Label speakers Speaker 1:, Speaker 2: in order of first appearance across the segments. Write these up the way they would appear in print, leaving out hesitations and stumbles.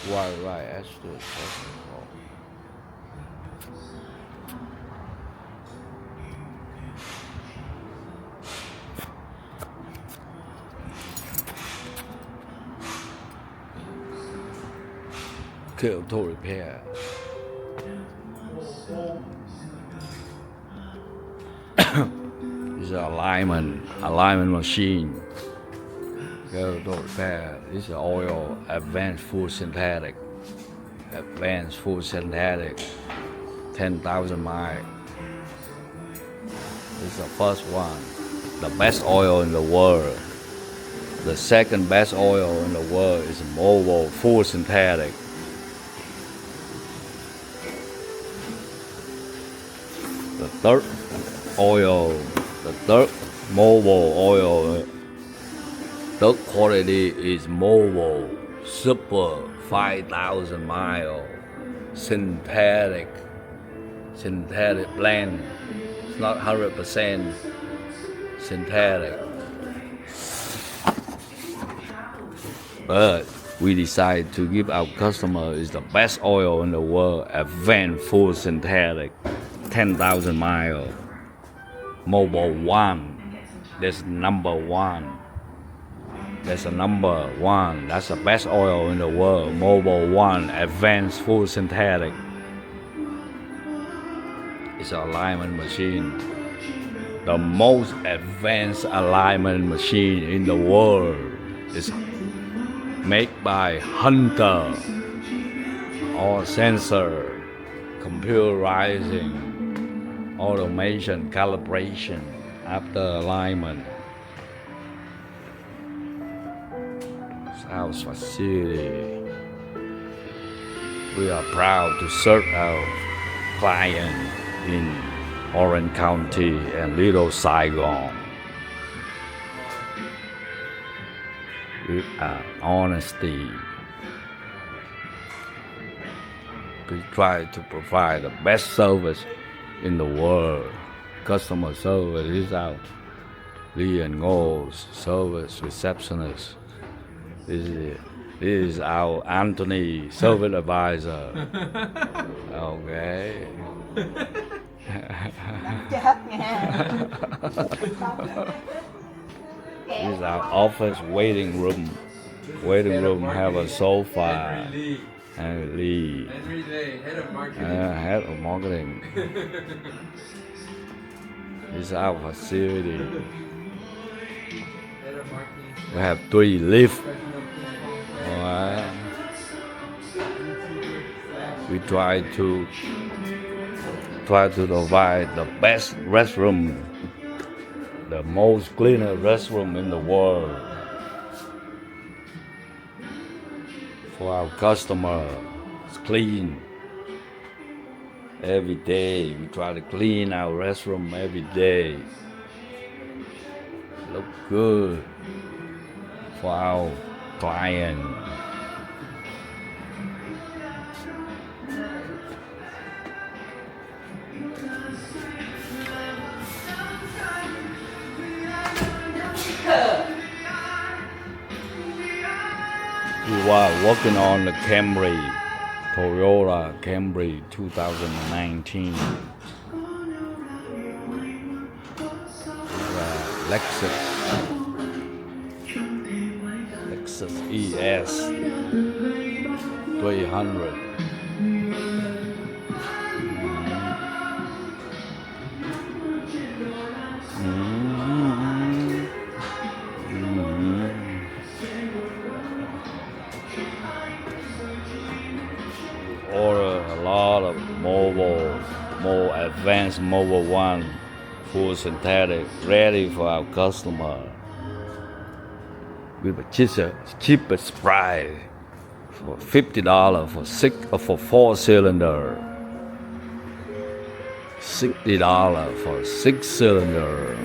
Speaker 1: Right, Astrid. Kill to repair. It's an alignment machine. Kill to repair. It's an oil, advanced full synthetic. 10,000 miles. It's the first one. The best oil in the world. The second best oil in the world is Mobil full synthetic. The third Mobil oil, third quality is Mobil Super 5,000 mile synthetic blend. It's not 100% synthetic. But we decided to give our customer is the best oil in the world, advanced full synthetic, 10,000 mile, Mobil 1. That's number one. That's the number one. That's the best oil in the world, Mobil 1, advanced full synthetic. It's an alignment machine. The most advanced alignment machine in the world is made by Hunter. All sensor, computerizing, automation, calibration after alignment. Our facility. We are proud to serve our client in Orange County and Little Saigon with honesty. We try to provide the best service in the world. Customer service is our Lee and Ngo's service receptionist. This is our Anthony, service advisor. Okay. This is our office waiting room. Waiting room have a sofa. And Lee.
Speaker 2: Head of marketing.
Speaker 1: Head of marketing. This is our facility.
Speaker 2: Head of marketing.
Speaker 1: We have 3 lifts. Alright. We try to provide the best restroom, the most cleaner restroom in the world for our customer. It's clean every day. We try to clean our restroom every day. Look good for our client. We were working on the Camry, Toyota Camry 2019. Lexus ES 300. Order a lot of more advanced Mobil 1 full synthetic ready for our customer with a cheapest price for $50 for 4-cylinder, $60 for 6-cylinder,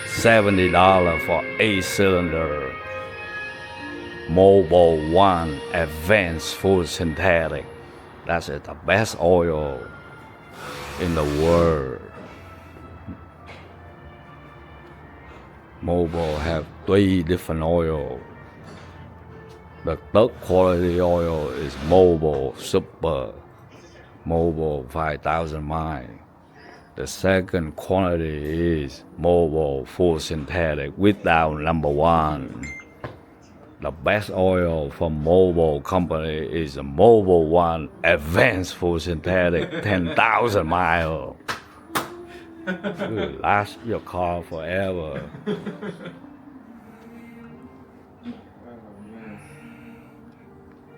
Speaker 1: $70 for 8-cylinder. Mobil 1 advanced full synthetic. That's it, the best oil in the world. Mobil have 3 different oil. The third quality oil is Mobil Super, Mobil 5,000 miles. The second quality is Mobil Full Synthetic without number one. The best oil from Mobil company is the Mobil One Advanced Full Synthetic 10,000 miles. Will last your car forever.